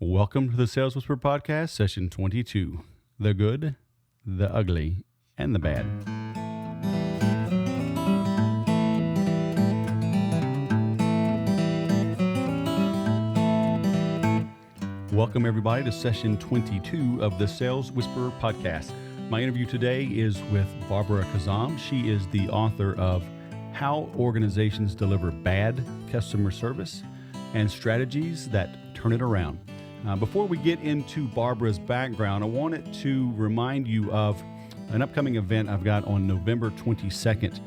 Welcome to the Sales Whisper Podcast, session 22. The good, the ugly, and the bad. Welcome, everybody, to session 22 of the Sales Whisperer Podcast. My interview today is with Barbara Khozam. She is the author of How Organizations Deliver Bad Customer Service and Strategies That Turn It Around. Before we get into Barbara's background, I wanted to remind you of an upcoming event I've got on November 22nd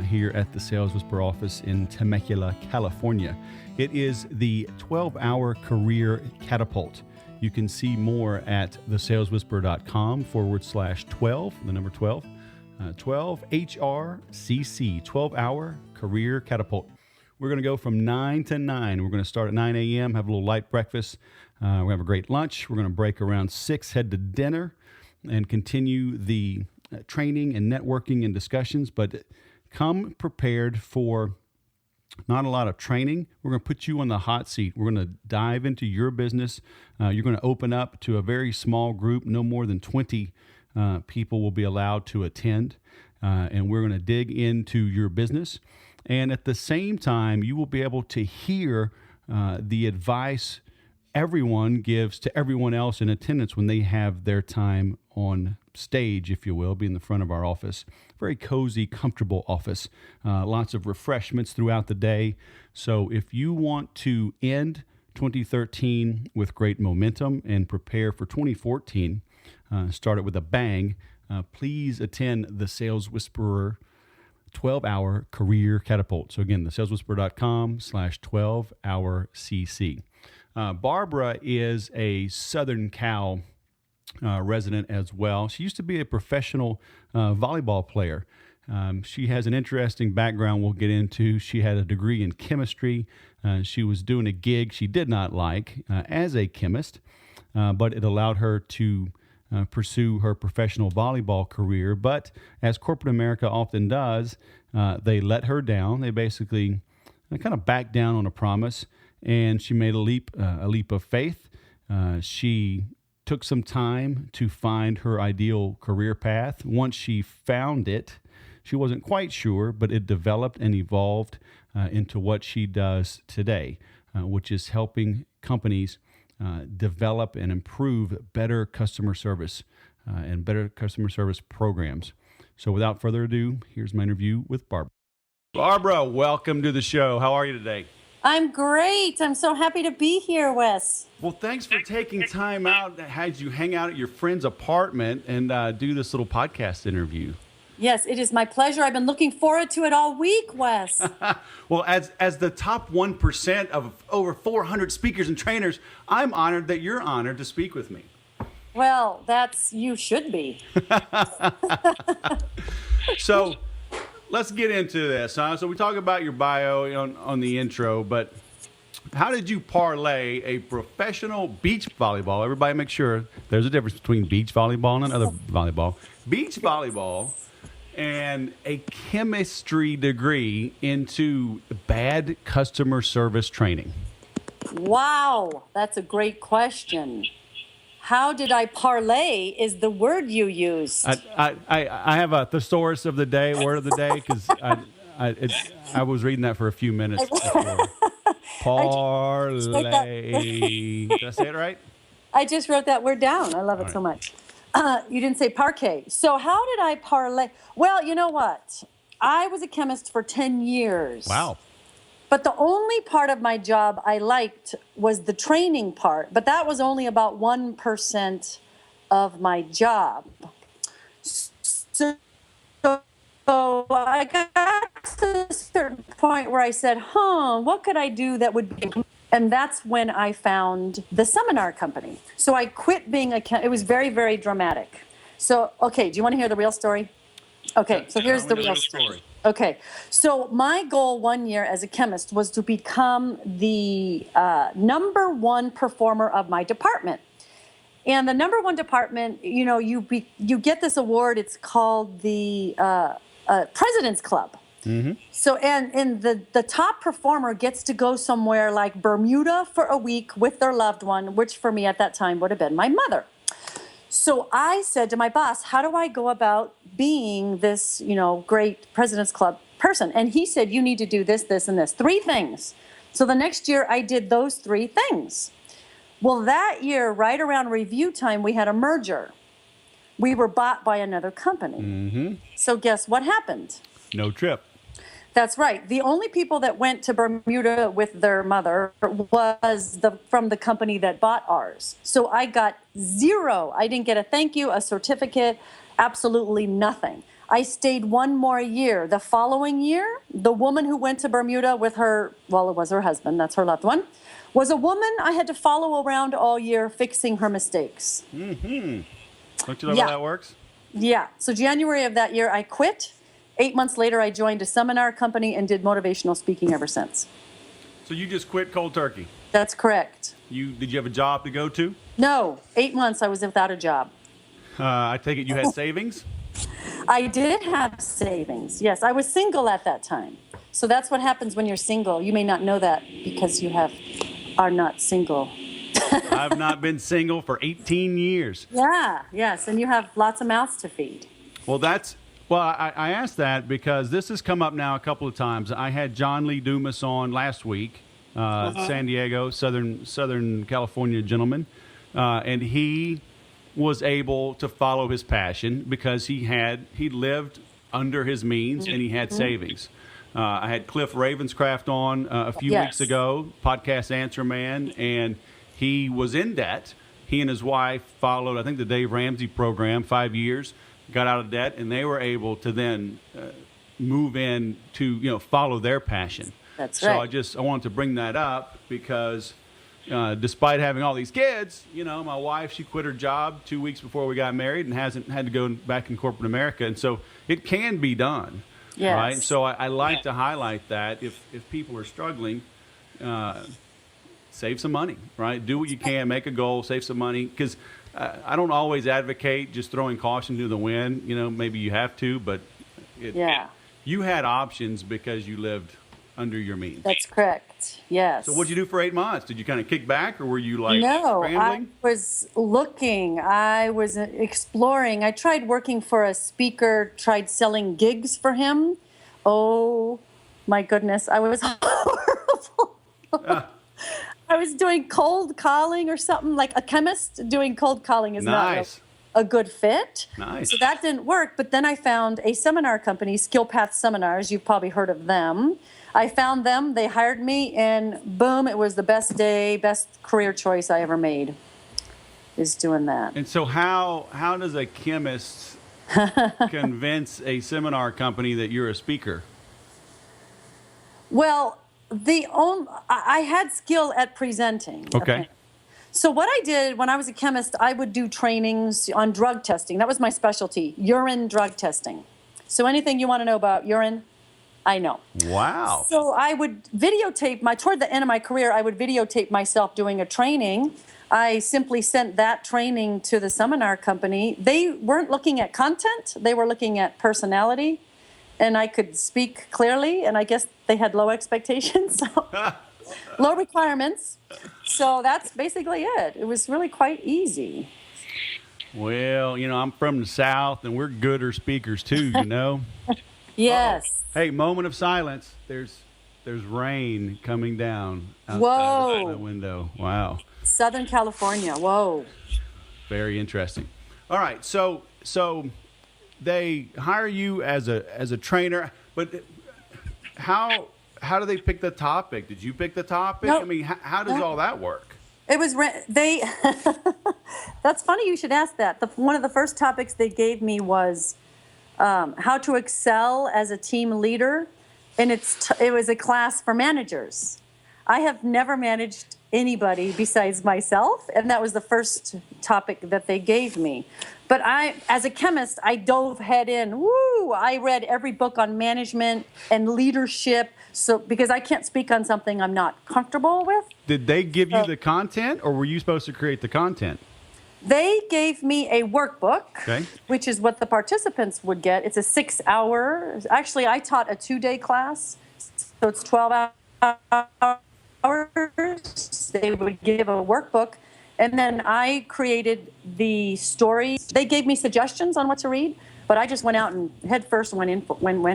here at the Sales Whisper office in Temecula, California. It is the 12-hour career catapult. You can see more at thesaleswhisper.com/12, the number 12, 12 HRCC, 12-hour career catapult. We're going to go from 9 to 9. We're going to start at 9 a.m., have a little light breakfast. We're going to have a great lunch. We're going to break around 6, head to dinner, and continue the training and networking and discussions. But come prepared for not a lot of training. We're going to put you on the hot seat. We're going to dive into your business. You're going to open up to a very small group. No more than 20 people will be allowed to attend. And we're going to dig into your business. And at the same time, you will be able to hear the advice everyone gives to everyone else in attendance when they have their time on stage, if you will, be in the front of our office. Very cozy, comfortable office. Lots of refreshments throughout the day. So if you want to end 2013 with great momentum and prepare for 2014, start it with a bang, please attend the Sales Whisperer 12-hour career catapult. So again, thesaleswhisper.com/12-hour-CC. Barbara is a Southern Cal resident as well. She used to be a professional volleyball player. She has an interesting background we'll get into. She had a degree in chemistry. She was doing a gig she did not like as a chemist, but it allowed her to pursue her professional volleyball career. But as corporate America often does, they let her down. They basically kind of backed down on a promise, and she made a leap of faith. She took some time to find her ideal career path. Once she found it, she wasn't quite sure, but it developed and evolved into what she does today, which is helping companies develop and improve better customer service and better customer service programs. So without further ado, here's my interview with Barbara. Barbara, welcome to the show. How are you today? I'm great. I'm so happy to be here, Wes. Well, thanks for taking time out. Had you hang out at your friend's apartment and do this little podcast interview. Yes, it is my pleasure. I've been looking forward to it all week, Wes. Well, as the top 1% of over 400 speakers and trainers, I'm honored that you're honored to speak with me. Well, you should be. So let's get into this. So we talk about your bio on the intro, but how did you parlay a professional beach volleyball? Everybody make sure there's a difference between beach volleyball and another volleyball. Beach volleyball and a chemistry degree into bad customer service training? Wow, that's a great question. How did I parlay is the word you used. I have a thesaurus of the day, word of the day, because I was reading that for a few minutes before. Parlay. Did I say it right? I just wrote that word down. I love it so much. You didn't say parquet. So how did I parlay? Well, you know what? I was a chemist for 10 years. Wow. But the only part of my job I liked was the training part. But that was only about 1% of my job. So I got to a certain point where I said, what could I do that would be... And that's when I found the seminar company. So I quit being it was very, very dramatic. So, okay, do you want to hear the real story? Okay, so here's the real story. Okay, so my goal one year as a chemist was to become the number one performer of my department. And the number one department, you get this award. It's called the President's Club. So, and the top performer gets to go somewhere like Bermuda for a week with their loved one, which for me at that time would have been my mother. So I said to my boss, how do I go about being this, great President's Club person? And he said, you need to do this, this, and this. 3 things. So the next year I did those 3 things. Well, that year, right around review time, we had a merger. We were bought by another company. So guess what happened? No trip. That's right. The only people that went to Bermuda with their mother was from the company that bought ours. So I got 0. I didn't get a thank you, a certificate, absolutely nothing. I stayed 1 more year. The following year, the woman who went to Bermuda with it was her husband, that's her loved one, was a woman I had to follow around all year fixing her mistakes. Don't you love how that works? Yeah. So January of that year, I quit. 8 months later, I joined a seminar company and did motivational speaking ever since. So you just quit cold turkey? That's correct. Did you have a job to go to? No. 8 months I was without a job. I take it you had savings? I did have savings. Yes, I was single at that time. So that's what happens when you're single. You may not know that because you are not single. I've not been single for 18 years. Yeah, yes, and you have lots of mouths to feed. Well, I asked that because this has come up now a couple of times. I had John Lee Dumas on last week, San Diego, Southern California gentleman, and he was able to follow his passion because he lived under his means and he had savings. I had Cliff Ravenscraft on a few weeks ago, podcast Answer Man, and he was in debt. He and his wife followed, I think, the Dave Ramsey program, 5 years. Got out of debt, and they were able to then move in to follow their passion. That's right. So I wanted to bring that up because despite having all these kids, my wife, she quit her job 2 weeks before we got married and hasn't had to go back in corporate America, and so it can be done. Yes. Right. So I like to highlight that if people are struggling, save some money. Right. Do what you can. Make a goal. Save some money because. I don't always advocate just throwing caution to the wind. Maybe you have to, but you had options because you lived under your means. That's correct. Yes. So what'd you do for 8 months? Did you kind of kick back, or were you scrambling? I was looking. I was exploring. I tried working for a speaker, tried selling gigs for him. Oh, my goodness. I was horrible. I was doing cold calling or something, like a chemist doing cold calling is not a good fit. Nice. So that didn't work. But then I found a seminar company, Skill Path Seminars. You've probably heard of them. I found them. They hired me, and boom, it was the best career choice I ever made, is doing that. And so how does a chemist convince a seminar company that you're a speaker? Well, I had skill at presenting. Okay. So what I did when I was a chemist, I would do trainings on drug testing. That was my specialty, urine drug testing. So anything you want to know about urine, I know. Wow. So I would videotape toward the end of my career, I would videotape myself doing a training. I simply sent that training to the seminar company. They weren't looking at content. They were looking at personality. And I could speak clearly, and I guess they had low expectations, low requirements. So that's basically it. It was really quite easy. Well, I'm from the South, and we're gooder speakers too, Yes. Hey, moment of silence. There's rain coming down outside the window. Wow. Southern California. Whoa. Very interesting. All right, so they hire you as a trainer, but how do they pick the topic? Did you pick the topic? Nope. I mean, how does all that work? It was That's funny you should ask that. One of the first topics they gave me was how to excel as a team leader, and it was a class for managers. I have never managed anybody besides myself, and that was the first topic that they gave me. But as a chemist, I dove head in. Woo! I read every book on management and leadership, because I can't speak on something I'm not comfortable with. Did they give you the content, or were you supposed to create the content? They gave me a workbook, Okay. which is what the participants would get. It's a 6-hour. Actually, I taught a 2-day class, so it's 12 hours. They would give a workbook, and then I created the stories. They gave me suggestions on what to read, but I just went out and head first went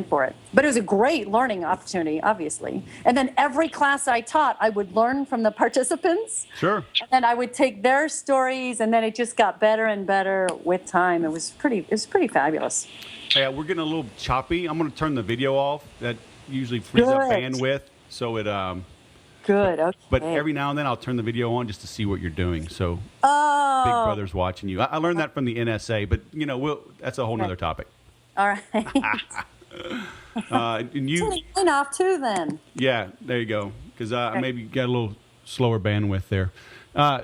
for it. But it was a great learning opportunity, obviously. And then every class I taught, I would learn from the participants. Sure. And then I would take their stories, and then it just got better and better with time. It was pretty fabulous. Yeah, we're getting a little choppy. I'm going to turn the video off. That usually frees up Good. bandwidth. So it Good. Okay. But every now and then I'll turn the video on just to see what you're doing. So Big Oh, Brother's watching you. I learned that from the NSA, but that's a whole nother topic. all right. And you, Turn off too, then. yeah, there you go. Because I maybe got a little slower bandwidth there.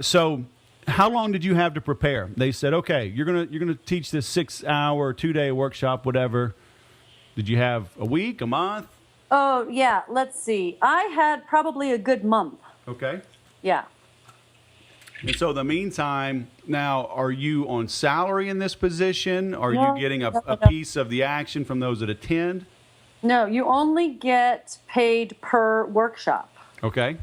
So, how long did you have to prepare? They said, okay, you're gonna teach this 6-hour, 2-day workshop, whatever. Did you have a week, a month? Oh, yeah. Let's see. I had probably a good month. Okay. Yeah. And so, the meantime, now, are you on salary in this position? Are No, you getting a no. piece of the action from those that attend? No, you only get paid per workshop, Okay.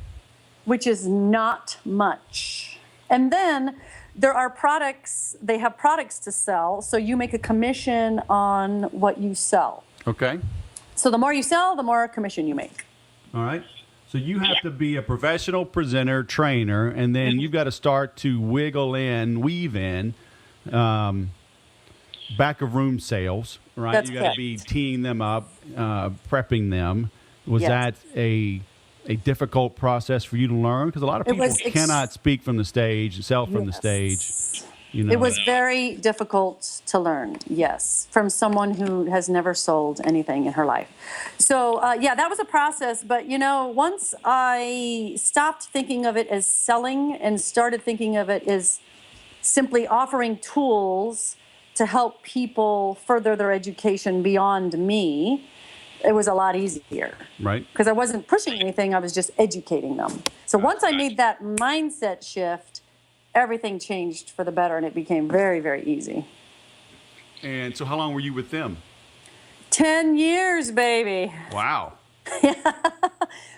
which is not much. And then there are products, they have products to sell, so you make a commission on what you sell. Okay. So the more you sell, the more commission you make. All right. So you have to be a professional presenter, trainer, and then you've got to start to weave in back of room sales, right? That's You got to be correct. teeing them up, prepping them. Was Yes. that a difficult process for you to learn? Because a lot of It people was cannot speak from the stage, sell from the stage. You know. It was very difficult to learn, yes, from someone who has never sold anything in her life. So, yeah, that was a process. But, once I stopped thinking of it as selling and started thinking of it as simply offering tools to help people further their education beyond me, it was a lot easier. Right. Because I wasn't pushing anything, I was just educating them. So once I made that mindset shift, everything changed for the better, and it became very, very easy. And so how long were you with them? 10 years, baby. Wow.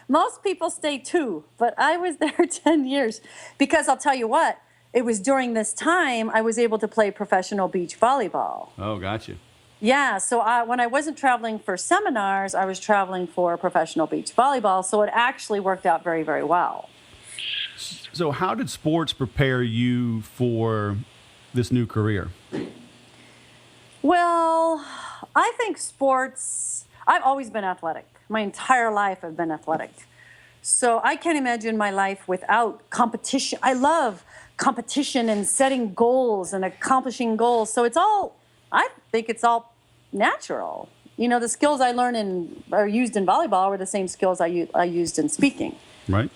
Most people stay 2, but I was there 10 years. Because I'll tell you what, it was during this time I was able to play professional beach volleyball. Oh, gotcha. Yeah, so when I wasn't traveling for seminars, I was traveling for professional beach volleyball, so it actually worked out very, very well. So how did sports prepare you for this new career? Well, I think sports, I've always been athletic. My entire life I've been athletic. So I can't imagine my life without competition. I love competition and setting goals and accomplishing goals. So I think it's all natural. The skills I learn are used in volleyball were the same skills I used in speaking. Right.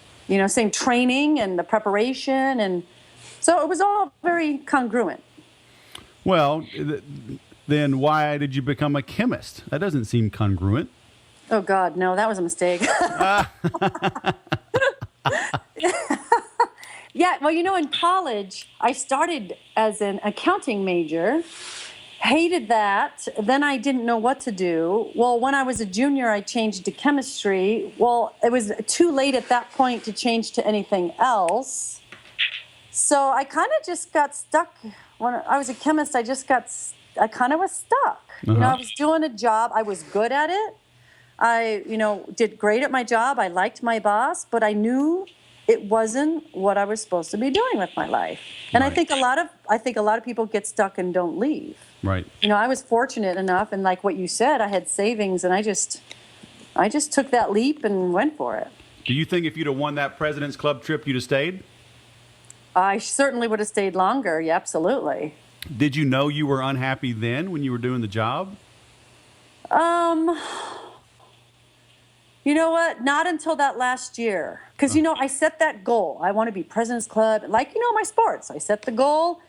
Same training and the preparation. And so it was all very congruent. Well, then why did you become a chemist? That doesn't seem congruent. Oh, God, no, that was a mistake. Yeah, well, in college, I started as an accounting major, hated that. Then I didn't know what to do. Well, when I was a junior, I changed to chemistry. Well, it was too late at that point to change to anything else. So I kind of just got stuck. When I was a chemist, I kind of was stuck. I was doing a job. I was good at it. I, did great at my job. I liked my boss, but I knew it wasn't what I was supposed to be doing with my life. And Right. I think a lot of people get stuck and don't leave. Right. I was fortunate enough, and like what you said, I had savings, and I just took that leap and went for it. Do you think if you'd have won that President's Club trip, you'd have stayed? I certainly would have stayed longer. Yeah, absolutely. Did you know you were unhappy then when you were doing the job? You know what? Not until that last year. Because, I set that goal. I want to be President's Club. Like, my sports. I set the goal.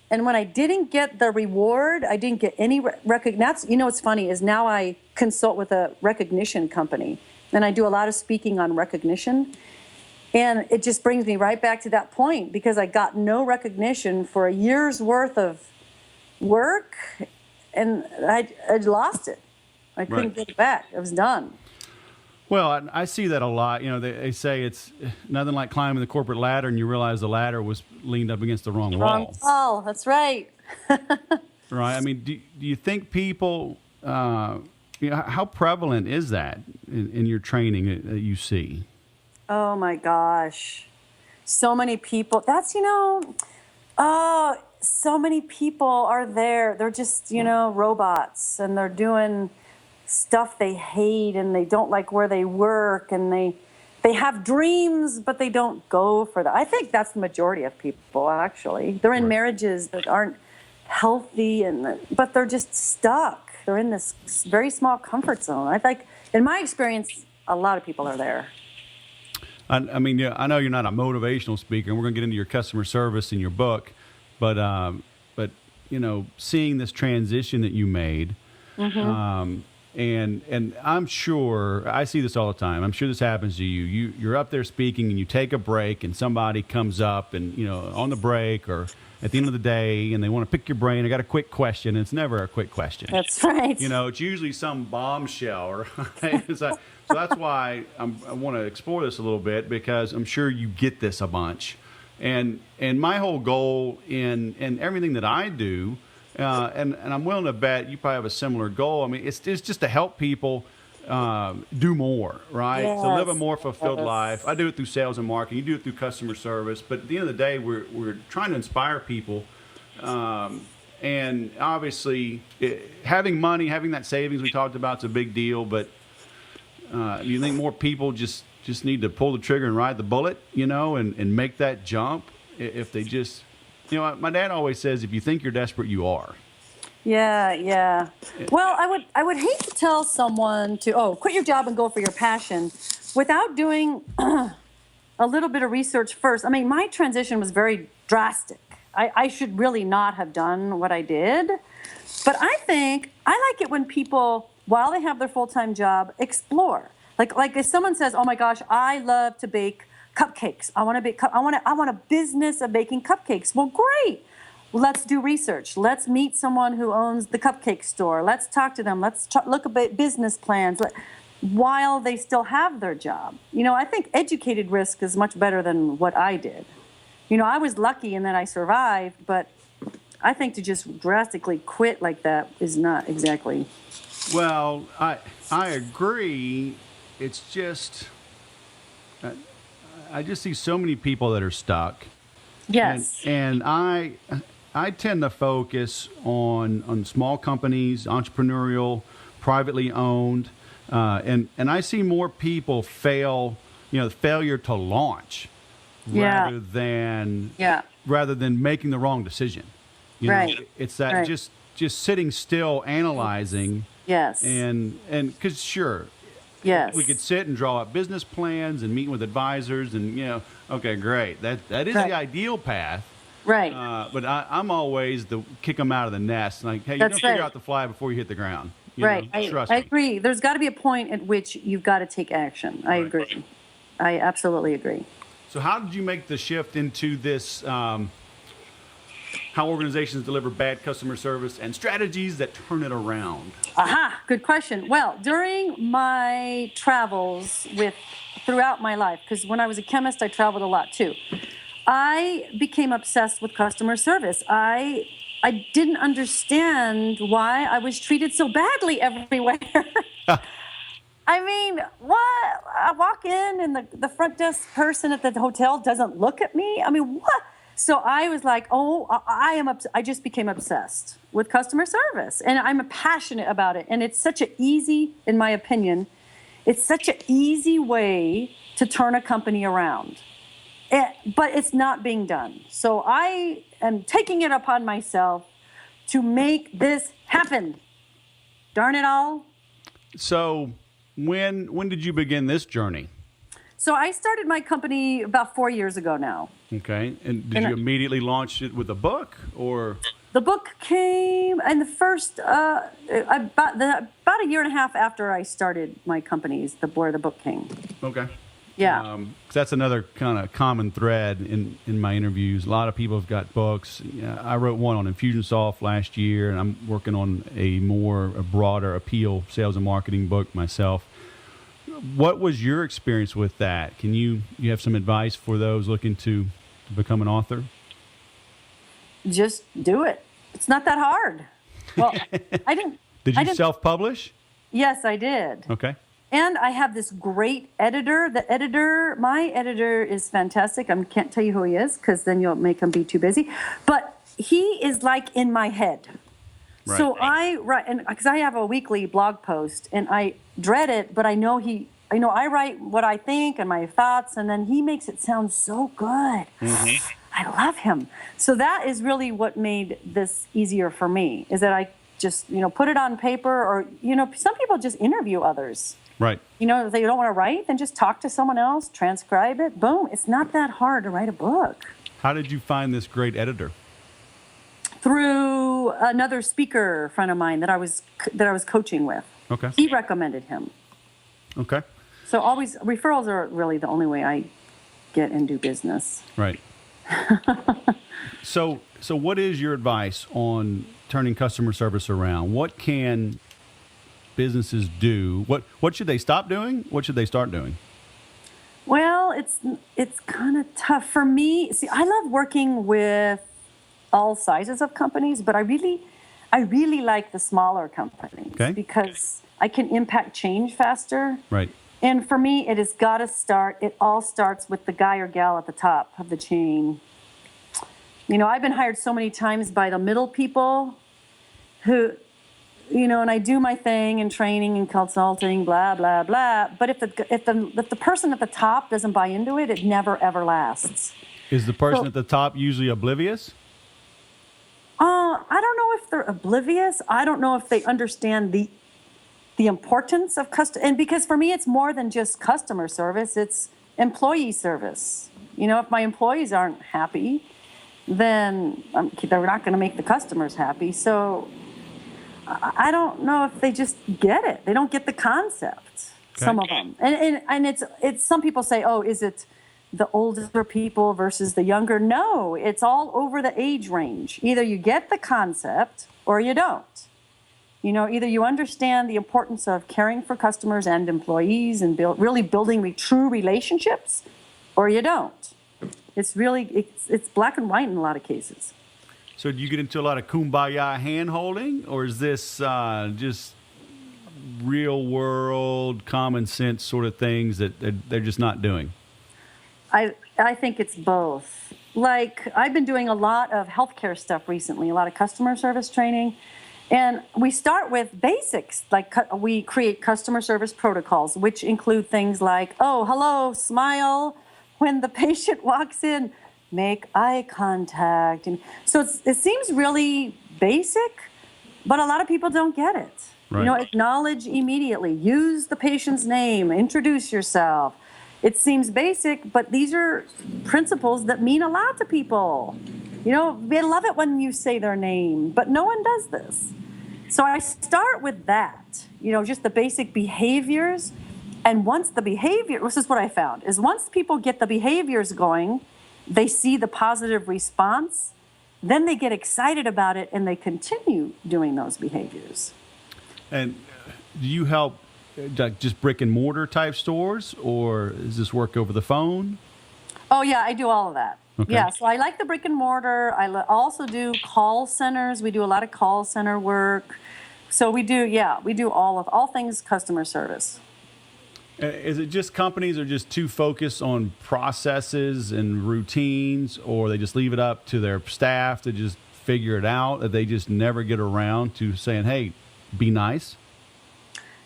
And when I didn't get the reward, I didn't get any recognition. What's funny is now I consult with a recognition company. And I do a lot of speaking on recognition. And it just brings me right back to that point because I got no recognition for a year's worth of work, and I lost it. I couldn't get it back. It was done. Well, I see that a lot. They say it's nothing like climbing the corporate ladder, and you realize the ladder was leaned up against the wrong wall. Oh, that's right. Right. I mean, do you think people? How prevalent is that in your training that you see? Oh my gosh. So many people. So many people are there. They're just, robots, and they're doing stuff they hate, and they don't like where they work, and they have dreams, but they don't go for that. I think that's the majority of people, actually. They're in marriages that aren't healthy, but they're just stuck. They're in this very small comfort zone. I think, in my experience, a lot of people are there. I mean, yeah, I know you're not a motivational speaker, and we're going to get into your customer service in your book, but seeing this transition that you made, and I'm sure I see this all the time. I'm sure this happens to you. You're up there speaking, and you take a break, and somebody comes up, and on the break or at the end of the day, and they want to pick your brain. I got a quick question. And it's never a quick question. That's right. It's usually some bombshell. Right? So that's why I want to explore this a little bit, because I'm sure you get this a bunch. And my whole goal in everything that I do, and I'm willing to bet you probably have a similar goal. I mean, it's just to help people do more, right? Yes. To live a more fulfilled life. I do it through sales and marketing. You do it through customer service. But at the end of the day, we're trying to inspire people. And obviously, having money, having that savings we talked about is a big deal. But do you think more people just need to pull the trigger and ride the bullet, and make that jump if they just, my dad always says, if you think you're desperate, you are. Yeah. Well, I would hate to tell someone to, quit your job and go for your passion without doing a little bit of research first. I mean, my transition was very drastic. I should really not have done what I did. But I think I like it when people, while they have their full-time job, explore. Like if someone says, "Oh my gosh, I love to bake cupcakes. I want a business of baking cupcakes." Well, great. Let's do research. Let's meet someone who owns the cupcake store. Let's talk to them. Let's look at business plans while they still have their job. I think educated risk is much better than what I did. I was lucky in that I survived, but I think to just drastically quit like that is not exactly. Well, I agree. It's just, I just see so many people that are stuck. Yes. And I tend to focus on small companies, entrepreneurial, privately owned, and I see more people fail, failure to launch rather than making the wrong decision. It's that just sitting still, analyzing. Yes. And because sure. Yes. We could sit and draw up business plans and meet with advisors and, okay, great. That is the ideal path. Right. But I'm always the kick them out of the nest. Like, hey, you don't figure out the fly before you hit the ground. Right. I agree. There's got to be a point at which you've got to take action. I agree. I absolutely agree. So how did you make the shift into this, how organizations deliver bad customer service and strategies that turn it around? Aha, good question. Well, during my travels throughout my life, because when I was a chemist, I traveled a lot too, I became obsessed with customer service. I didn't understand why I was treated so badly everywhere. I mean, what? I walk in and the front desk person at the hotel doesn't look at me. I mean, what? So I was like, I just became obsessed with customer service, and I'm passionate about it. And it's such in my opinion, it's such an easy way to turn a company around. But it's not being done. So I am taking it upon myself to make this happen. Darn it all. So when did you begin this journey? So I started my company about 4 years ago now. Okay. And did you immediately launch it with a book, or? The book came in the first, about a year and a half after I started my company is where the book came. Okay. Yeah. 'Cause that's another kind of common thread in my interviews. A lot of people have got books. I wrote one on Infusionsoft last year, and I'm working on a broader appeal sales and marketing book myself. What was your experience with that? Can you have some advice for those looking to become an author? Just do it. It's not that hard. Well, I didn't. Did you self-publish? Yes, I did. Okay. And I have this great editor. My editor is fantastic. I can't tell you who he is because then you'll make him be too busy. But he is like in my head. Right. So I write, and because I have a weekly blog post, and I dread it, but I know I write what I think and my thoughts, and then he makes it sound so good. Mm-hmm. I love him. So that is really what made this easier for me, is that I just, put it on paper, or, some people just interview others. Right. If they don't want to write, then just talk to someone else, transcribe it. Boom. It's not that hard to write a book. How did you find this great editor? Through another speaker friend of mine that I was coaching with. Okay. He recommended him. Okay. So always referrals are really the only way I get and do business. Right. So what is your advice on turning customer service around? What can businesses do? What should they stop doing? What should they start doing? Well, it's kind of tough for me. See, I love working with all sizes of companies, but I really like the smaller companies, okay, because I can impact change faster. Right. And for me, it has got to start. It all starts with the guy or gal at the top of the chain. I've been hired so many times by the middle people who, and I do my thing in training and consulting, blah, blah, blah. But if the person at the top doesn't buy into it, it never, ever lasts. Is the person at the top usually oblivious? I don't know if they're oblivious. I don't know if they understand the importance of customer. And because for me, it's more than just customer service. It's employee service. If my employees aren't happy, then they're not going to make the customers happy. So I don't know if they just get it. They don't get the concept. Okay. Some of them, and it's some people say, oh, is it the older people versus the younger? No, it's all over the age range. Either you get the concept or you don't. Either you understand the importance of caring for customers and employees and really building true relationships, or you don't. It's black and white in a lot of cases. So do you get into a lot of kumbaya hand-holding, or is this just real-world, common sense sort of things that they're just not doing? I think it's both. Like, I've been doing a lot of healthcare stuff recently, a lot of customer service training. And we start with basics, like we create customer service protocols, which include things like, oh, hello, smile. When the patient walks in, make eye contact. And so it seems really basic, but a lot of people don't get it. Right. Acknowledge immediately, use the patient's name, introduce yourself. It seems basic, but these are principles that mean a lot to people. They love it when you say their name, but no one does this. So I start with that, just the basic behaviors. And this is what I found, is once people get the behaviors going, they see the positive response, then they get excited about it and they continue doing those behaviors. And do you help just brick and mortar type stores, or does this work over the phone? Oh, yeah, I do all of that. Okay. Yeah, so I like the brick and mortar. I also do call centers. We do a lot of call center work. So we do all things customer service. Is it just companies are just too focused on processes and routines, or they just leave it up to their staff to just figure it out, that they just never get around to saying, hey, be nice?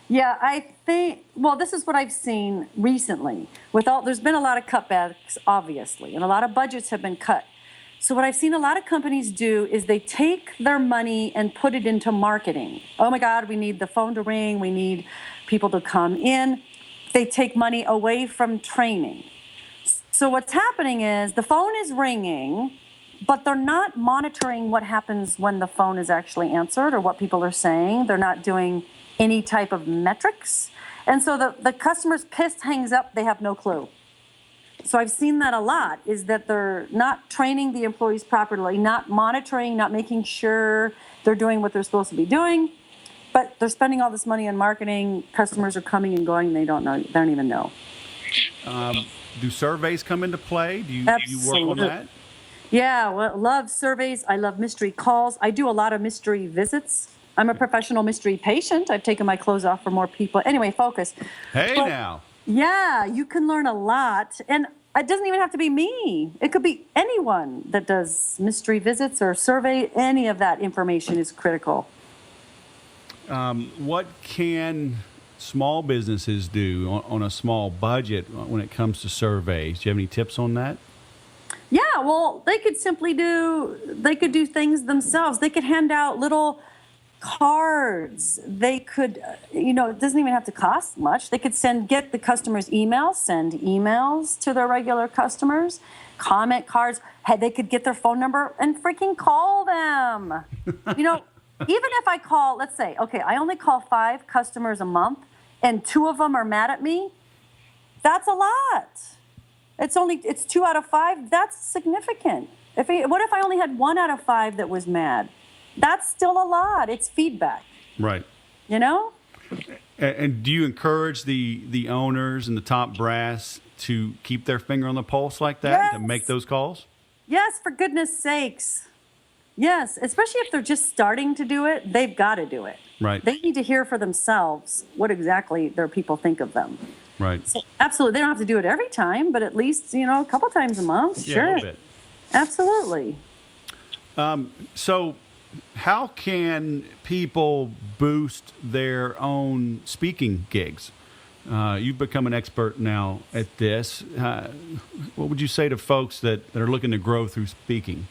Yeah, I think, this is what I've seen recently. There's been a lot of cutbacks, obviously, and a lot of budgets have been cut. So what I've seen a lot of companies do is they take their money and put it into marketing. Oh my God, we need the phone to ring. We need people to come in. They take money away from training. So what's happening is the phone is ringing, but they're not monitoring what happens when the phone is actually answered or what people are saying. They're not doing any type of metrics. And so the customer's pissed, hangs up, they have no clue. So I've seen that a lot, is that they're not training the employees properly, not monitoring, not making sure they're doing what they're supposed to be doing, but they're spending all this money on marketing. Customers are coming and going, and they don't even know. Do surveys come into play? Do you work on that? Yeah, well, love surveys. I love mystery calls. I do a lot of mystery visits. I'm a professional mystery patient. I've taken my clothes off for more people. Anyway, focus. Now. Yeah, you can learn a lot. And it doesn't even have to be me. It could be anyone that does mystery visits or survey. Any of that information is critical. What can small businesses do on a small budget when it comes to surveys? Do you have any tips on that? Yeah, well, they could do things themselves. They could hand out little cards. They could, it doesn't even have to cost much. They could get the customers' emails, send emails to their regular customers, comment cards. They could get their phone number and freaking call them. Even if I call, let's say, okay, I only call 5 customers a month and 2 of them are mad at me, that's a lot. It's 2 out of 5. That's significant. What if I only had 1 out of 5 that was mad? That's still a lot. It's feedback. Right. And do you encourage the owners and the top brass to keep their finger on the pulse like that, Yes. to make those calls? Yes, for goodness sakes. Yes, especially if they're just starting to do it, they've got to do it. Right. They need to hear for themselves what exactly their people think of them. Right. So, absolutely. They don't have to do it every time, but at least, a couple times a month. Yeah, Sure. a little bit. Absolutely. So how can people boost their own speaking gigs? You've become an expert now at this. What would you say to folks that are looking to grow through speaking?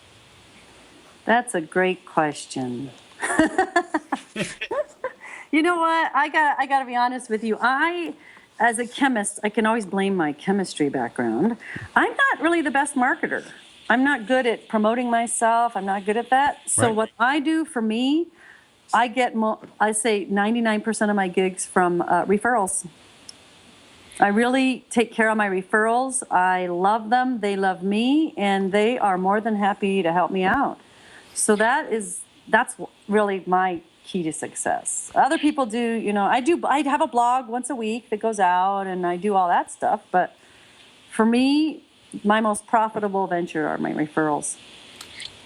That's a great question. You know what? I got to be honest with you. As a chemist, I can always blame my chemistry background. I'm not really the best marketer. I'm not good at promoting myself. I'm not good at that. So Right. what I do for me, I say 99% of my gigs from referrals. I really take care of my referrals. I love them. They love me, and they are more than happy to help me out. So that's really my key to success. Other people do, I have a blog once a week that goes out, and I do all that stuff. But for me, my most profitable venture are my referrals.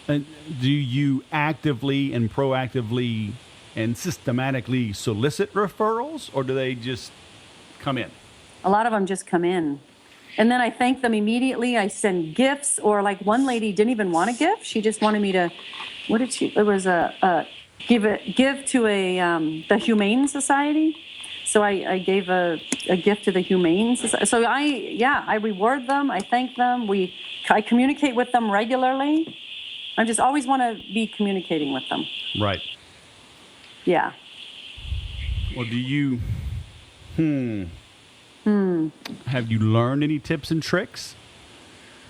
And do you actively and proactively and systematically solicit referrals, or do they just come in? A lot of them just come in. And then I thank them immediately. I send gifts, or like one lady didn't even want a gift. She just wanted me to, it was give to the Humane Society. So I gave a gift to the Humane Society. So I reward them. I thank them. I communicate with them regularly. I just always want to be communicating with them. Right. Yeah. Well, do you, have you learned any tips and tricks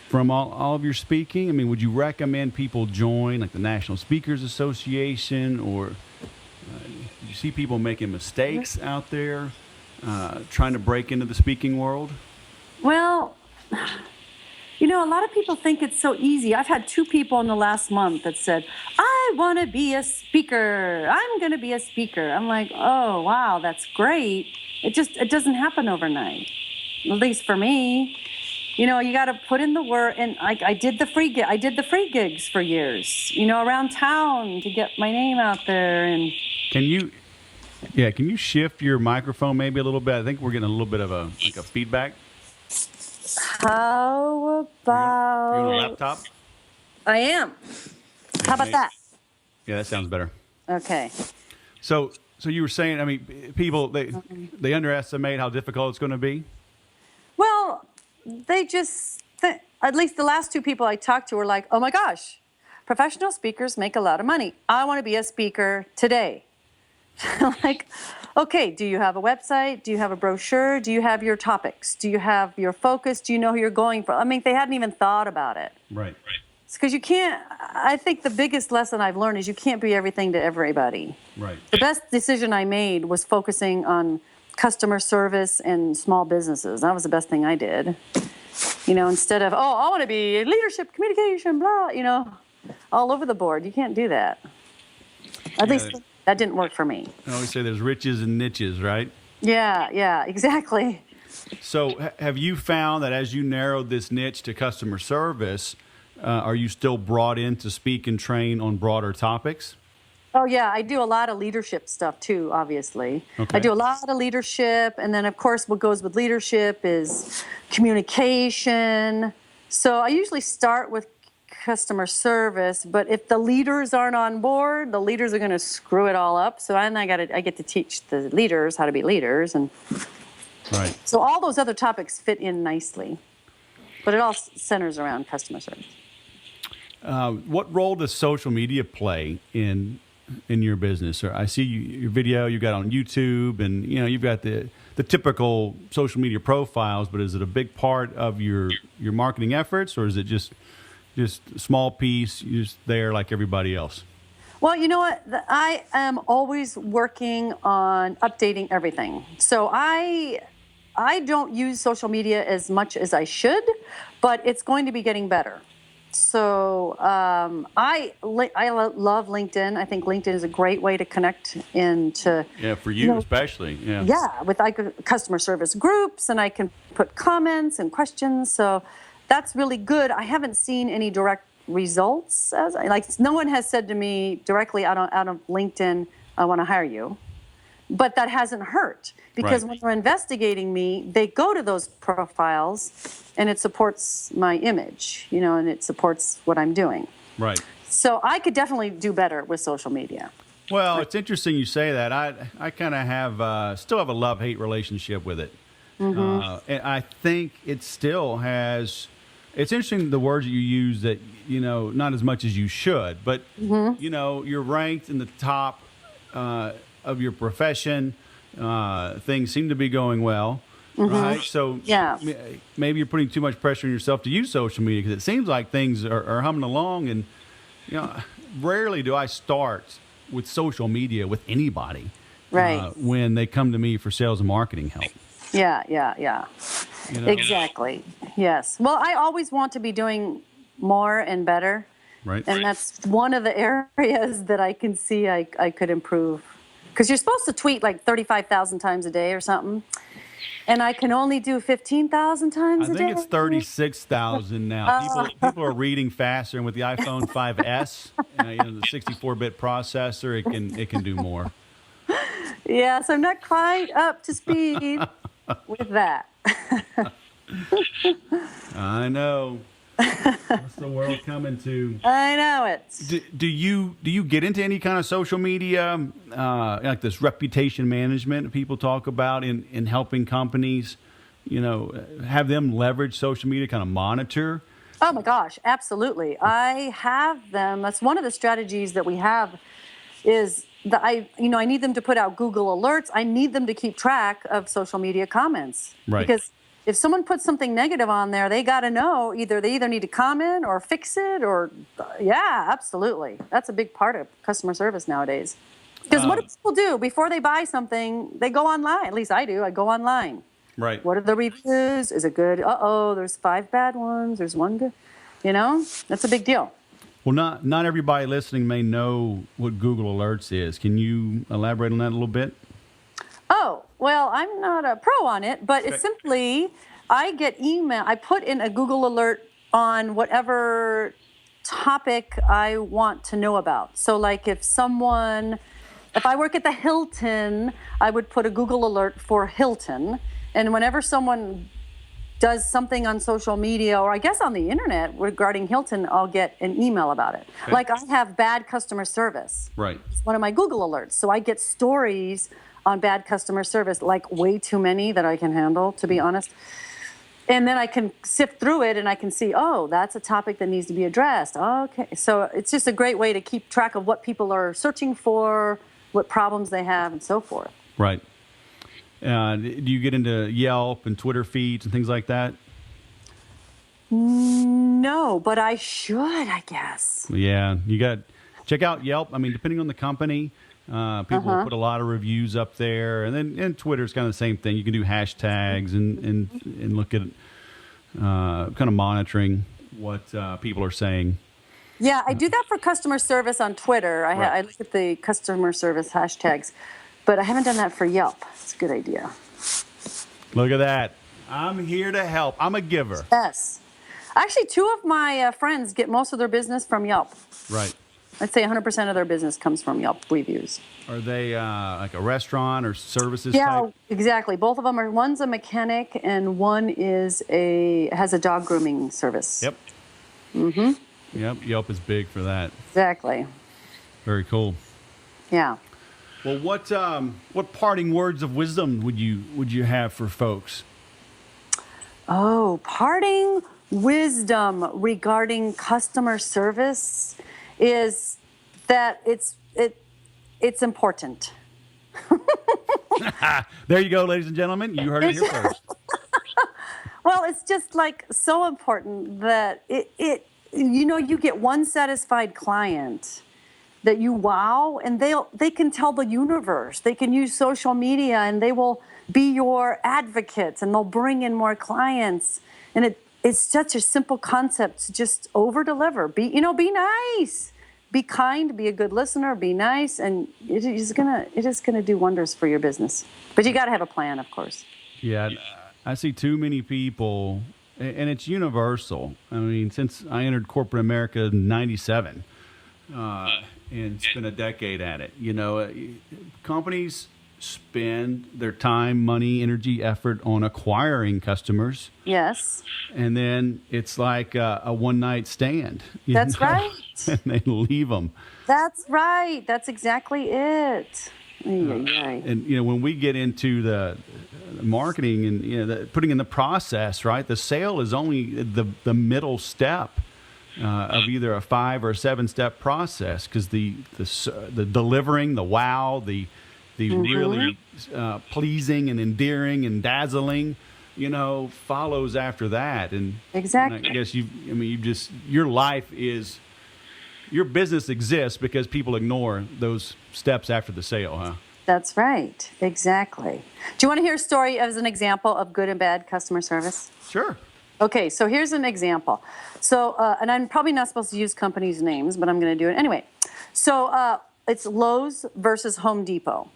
from all of your speaking? I mean, would you recommend people join like the National Speakers Association, or do you see people making mistakes out there trying to break into the speaking world? Well, a lot of people think it's so easy. I've had 2 people in the last month that said, I want to be a speaker. I'm going to be a speaker. I'm like, oh, wow, that's great. It doesn't happen overnight, at least for me. You got to put in the work. And I did the free gigs for years, around town to get my name out there. And can you shift your microphone maybe a little bit? I think we're getting a little bit of a feedback. How about... You're on a laptop? I am. How about that? Yeah, that sounds better. Okay. So you were saying, I mean, people, they underestimate how difficult it's going to be? Well, they just... at least the last 2 people I talked to were like, oh my gosh, professional speakers make a lot of money. I want to be a speaker today. Like, okay, do you have a website? Do you have a brochure? Do you have your topics? Do you have your focus? Do you know who you're going for? I mean, they hadn't even thought about it. Right. It's because you can't, I think the biggest lesson I've learned is you can't be everything to everybody. Right. The best decision I made was focusing on customer service and small businesses. That was the best thing I did. instead of, oh, I want to be leadership, communication, blah, all over the board. You can't do that. At least that didn't work for me. I always say there's riches and niches, right? Yeah, exactly. So have you found that as you narrowed this niche to customer service, are you still brought in to speak and train on broader topics? Oh, yeah, I do a lot of leadership stuff too, obviously. Okay. I do a lot of leadership. And then, of course, what goes with leadership is communication. So I usually start with customer service, but if the leaders aren't on board, the leaders are going to screw it all up. So I get to teach the leaders how to be leaders. And right. So all those other topics fit in nicely, but it all centers around customer service. What role does social media play in your business? Or I see your video you got on YouTube, and you've got the typical social media profiles. But is it a big part of your marketing efforts, or is it just a small piece? You're just there like everybody else? Well, you know what? I am always working on updating everything. So I don't use social media as much as I should, but it's going to be getting better. So I love LinkedIn. I think LinkedIn is a great way to connect into for you especially with customer service groups, and I can put comments and questions. So that's really good. I haven't seen any direct results no one has said to me directly out of LinkedIn, I want to hire you. But that hasn't hurt, because when they're investigating me, they go to those profiles, and it supports my image, and it supports what I'm doing. Right. So I could definitely do better with social media. Well, it's interesting you say that. I kind of still have a love-hate relationship with it. Mm-hmm. And I think it still has. It's interesting the words that you use that not as much as you should, but you're ranked in the top of your profession. Things seem to be going well, right? So maybe you're putting too much pressure on yourself to use social media, because it seems like things are humming along. And rarely do I start with social media with anybody, when they come to me for sales and marketing help. Yeah. Exactly. Yes. Well, I always want to be doing more and better. Right. And that's one of the areas that I can see I could improve. Because you're supposed to tweet like 35,000 times a day or something. And I can only do 15,000 times a day. I think it's 36,000 now. People are reading faster, and with the iPhone 5S, the 64-bit processor, it can do more. Yes, I'm not quite up to speed with that. I know. What's the world coming to? I know it. Do you get into any kind of social media, like this reputation management people talk about in helping companies, have them leverage social media, kind of monitor? Oh my gosh, absolutely. I have them. That's one of the strategies that we have is that I need them to put out Google alerts. I need them to keep track of social media comments. Right. Because if someone puts something negative on there, they got to know they either need to comment or fix it absolutely. That's a big part of customer service nowadays. Because what do people do before they buy something? They go online. At least I do. I go online. Right. What are the reviews? Is it good? There's 5 bad ones. There's 1 good. That's a big deal. Well, not everybody listening may know what Google Alerts is. Can you elaborate on that a little bit? Oh, well, I'm not a pro on it, but it's simply, I get email. I put in a Google alert on whatever topic I want to know about. So like if I work at the Hilton, I would put a Google alert for Hilton. And whenever someone does something on social media, or I guess on the internet regarding Hilton, I'll get an email about it. Okay. Like I have bad customer service. Right. It's one of my Google alerts. So I get stories on bad customer service, like way too many that I can handle, to be honest. And then I can sift through it and I can see, that's a topic that needs to be addressed. Okay. So it's just a great way to keep track of what people are searching for, what problems they have, and so forth. Right. Do you get into Yelp and Twitter feeds and things like that? No, but I should, I guess. Yeah, you got check out Yelp. I mean, depending on the company, people will put a lot of reviews up there, and Twitter's kind of the same thing. You can do hashtags and look at kind of monitoring what people are saying. Yeah, I do that for customer service on Twitter. I look at the customer service hashtags, but I haven't done that for Yelp. It's a good idea. Look at that. I'm here to help. I'm a giver. Yes. Actually, two of my friends get most of their business from Yelp. Right. I'd say 100% of their business comes from Yelp reviews. Are they like a restaurant or services Yeah, type? exactly. Both of them are. One's a mechanic and one has a dog grooming service. Yep. Mm-hmm. Yep. Yelp is big for that. Exactly. Very cool. Yeah. Well, what parting words of wisdom would you have for folks? Oh, parting wisdom regarding customer service is that it's important. There you go, ladies and gentlemen. You heard it here first. Well, it's just like so important that you get one satisfied client that you wow, and they can tell the universe. They can use social media, and they will be your advocates, and they'll bring in more clients. And it's such a simple concept to just over deliver. Be nice, be kind, be a good listener, be nice, and it is gonna do wonders for your business. But you got to have a plan, of course. Yeah, I see too many people, and it's universal. I mean, since I entered corporate America in '97. And spent a decade at it. Companies spend their time, money, energy, effort on acquiring customers. Yes. And then it's like a one-night stand. That's right. And they leave them. That's right. That's exactly it. And when we get into the marketing and putting in the process, right? The sale is only the middle step. Of either a 5 or 7-step process, because the delivering, the wow, the really pleasing and endearing and dazzling, follows after that. And exactly. And I guess your business exists because people ignore those steps after the sale, huh? That's right. Exactly. Do you want to hear a story as an example of good and bad customer service? Sure. Okay, so here's an example. So, and I'm probably not supposed to use companies' names, but I'm going to do it anyway. So it's Lowe's versus Home Depot.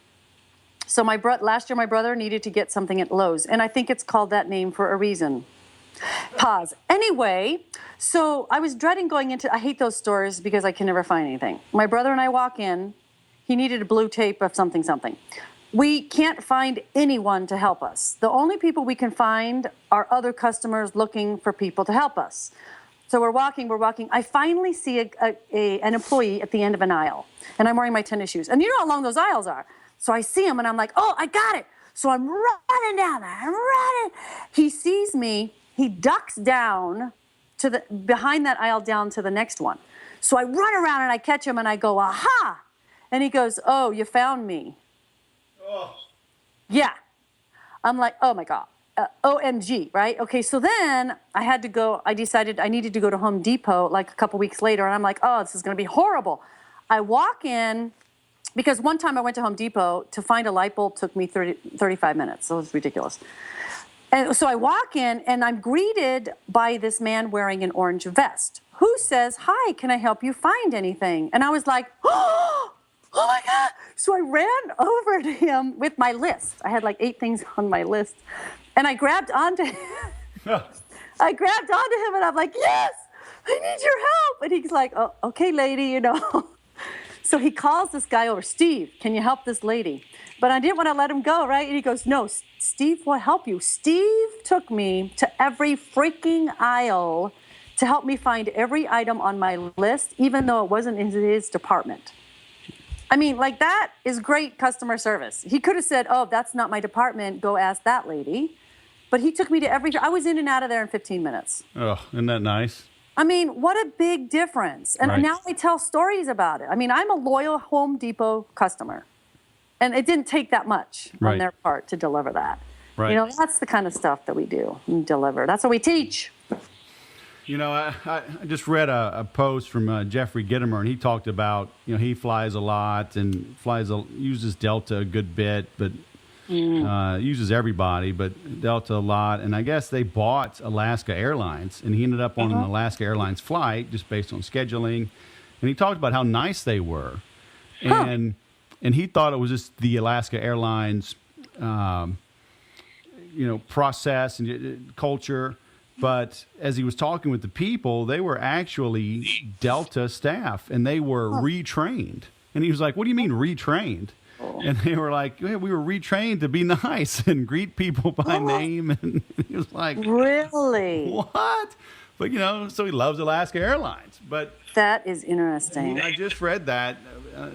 So last year my brother needed to get something at Lowe's, and I think it's called that name for a reason. Pause. Anyway, so I was dreading going I hate those stores because I can never find anything. My brother and I walk in. He needed a blue tape of something. We can't find anyone to help us. The only people we can find are other customers looking for people to help us. So we're walking. I finally see an employee at the end of an aisle, and I'm wearing my tennis shoes. And you know how long those aisles are. So I see him, and I'm like, oh, I got it. So I'm running down there. I'm running. He sees me. He ducks down behind that aisle down to the next one. So I run around, and I catch him, and I go, aha. And he goes, oh, you found me. Oh. Yeah. I'm like, oh my God. OMG, right? Okay, so then I decided I needed to go to Home Depot like a couple weeks later, and I'm like, oh, this is going to be horrible. I walk in, because one time I went to Home Depot to find a light bulb took me 35 minutes, so it's ridiculous. And so I walk in, and I'm greeted by this man wearing an orange vest who says, hi, can I help you find anything? And I was like, oh my God. So I ran over to him with my list. I had like 8 things on my list. And I grabbed onto him. And I'm like, yes, I need your help. And he's like, oh, okay, lady, So he calls this guy over, Steve, can you help this lady? But I didn't want to let him go, right? And he goes, no, Steve will help you. Steve took me to every freaking aisle to help me find every item on my list, even though it wasn't in his department. I mean, like, that is great customer service. He could have said, oh, that's not my department. Go ask that lady. But he took me to I was in and out of there in 15 minutes. Oh, isn't that nice? I mean, what a big difference. And now I tell stories about it. I mean, I'm a loyal Home Depot customer. And it didn't take that much on their part to deliver that. Right. That's the kind of stuff that we do and deliver. That's what we teach. I just read a post from Jeffrey Gitomer, and he talked about, he flies a lot and uses Delta a good bit, but Uses everybody, but Delta a lot. And I guess they bought Alaska Airlines, and he ended up on an Alaska Airlines flight just based on scheduling. And he talked about how nice they were. And he thought it was just the Alaska Airlines, process and culture. But as he was talking with the people, they were actually Delta staff, and they were retrained. And he was like, "What do you mean retrained?" And they were like, "Yeah, we were retrained to be nice and greet people by name." And he was like, "Really? What?" But, so he loves Alaska Airlines. But that is interesting. I just read that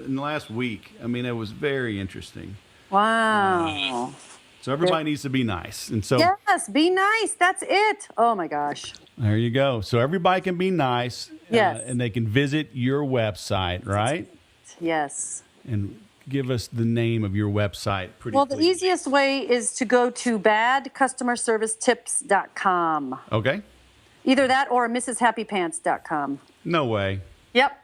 in the last week. I mean, it was very interesting. Wow. So everybody needs to be nice. And so yes, be nice. That's it. Oh, my gosh. There you go. So everybody can be nice. Yes. And they can visit your website, right? Yes. And give us the name of your website. The easiest way is to go to badcustomerservicetips.com. Okay. Either that or mrshappypants.com. No way. Yep.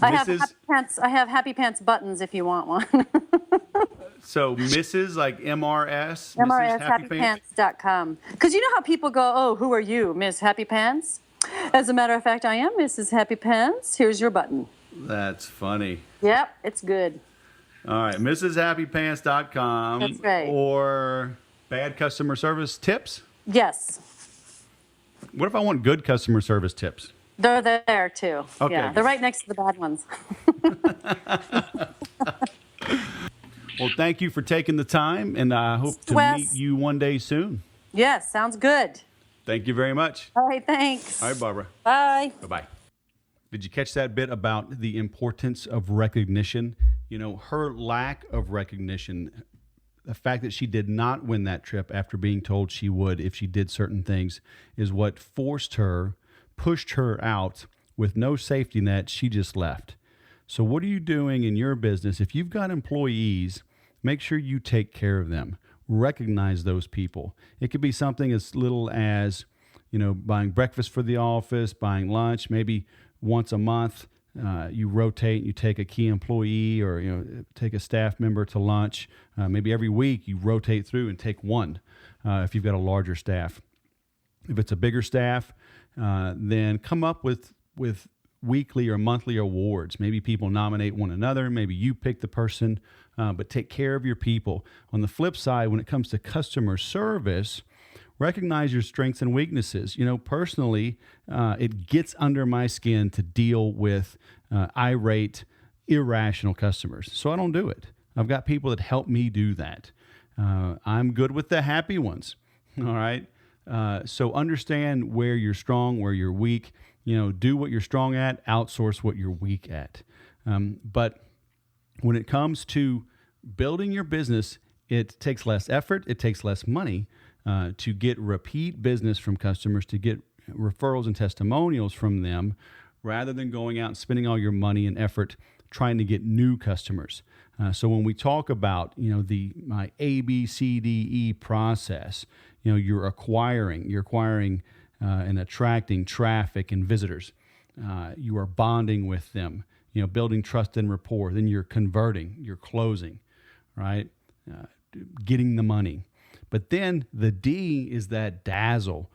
I have happy pants. I have happy pants buttons if you want one. So Mrs. like MRS? mrshappypants.com. Because you know how people go, "Oh, who are you, Miss Happy Pants?" As a matter of fact, I am Mrs. Happy Pants. Here's your button. That's funny. Yep, it's good. All right, mrshappypants.com. That's right. Or bad customer service tips? Yes. What if I want good customer service tips? They're there too. Okay. Yeah, they're right next to the bad ones. Well, thank you for taking the time, and I hope to meet you one day soon. Yes, sounds good. Thank you very much. All right, thanks. All right, Barbara. Bye. Bye-bye. Did you catch that bit about the importance of recognition? Her lack of recognition, the fact that she did not win that trip after being told she would if she did certain things, is what pushed her out with no safety net. She just left. So what are you doing in your business? If you've got employees, make sure you take care of them. Recognize those people. It could be something as little as, buying breakfast for the office, buying lunch, maybe once a month. You rotate, you take a key employee or take a staff member to lunch. Maybe every week you rotate through and take one if you've got a larger staff. If it's a bigger staff, then come up with weekly or monthly awards. Maybe people nominate one another. Maybe you pick the person, but take care of your people. On the flip side, when it comes to customer service, recognize your strengths and weaknesses. Personally, it gets under my skin to deal with irate, irrational customers. So I don't do it. I've got people that help me do that. I'm good with the happy ones. All right. So understand where you're strong, where you're weak. Do what you're strong at, outsource what you're weak at. But when it comes to building your business, it takes less effort, it takes less money to get repeat business from customers, to get referrals and testimonials from them, rather than going out and spending all your money and effort trying to get new customers. So when we talk about my ABCDE process, you're acquiring and attracting traffic and visitors. You are bonding with them, building trust and rapport. Then you're converting, you're closing, right? Getting the money. But then the D is that dazzle.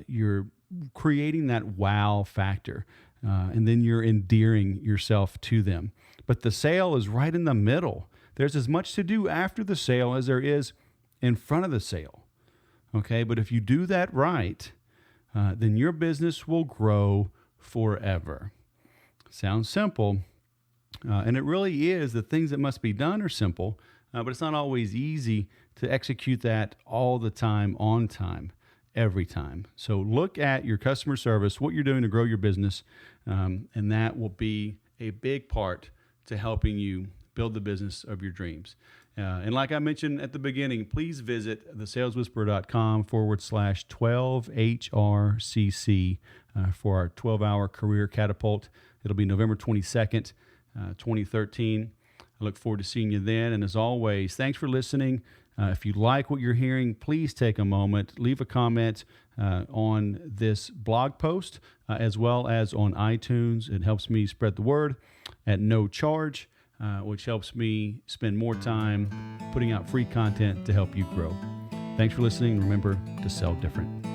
You're creating that wow factor, and then you're endearing yourself to them. But the sale is right in the middle. There's as much to do after the sale as there is in front of the sale. Okay, but if you do that right, then your business will grow forever. Sounds simple, and it really is. The things that must be done are simple, but it's not always easy to execute that all the time, on time, every time. So look at your customer service, what you're doing to grow your business, and that will be a big part to helping you build the business of your dreams. And like I mentioned at the beginning, please visit thesaleswhisperer.com/12HRCC for our 12-hour career catapult. It'll be November 22nd, 2013. I look forward to seeing you then. And as always, thanks for listening. If you like what you're hearing, please take a moment, leave a comment on this blog post, as well as on iTunes. It helps me spread the word at no charge. which helps me spend more time putting out free content to help you grow. Thanks for listening. Remember to sell different.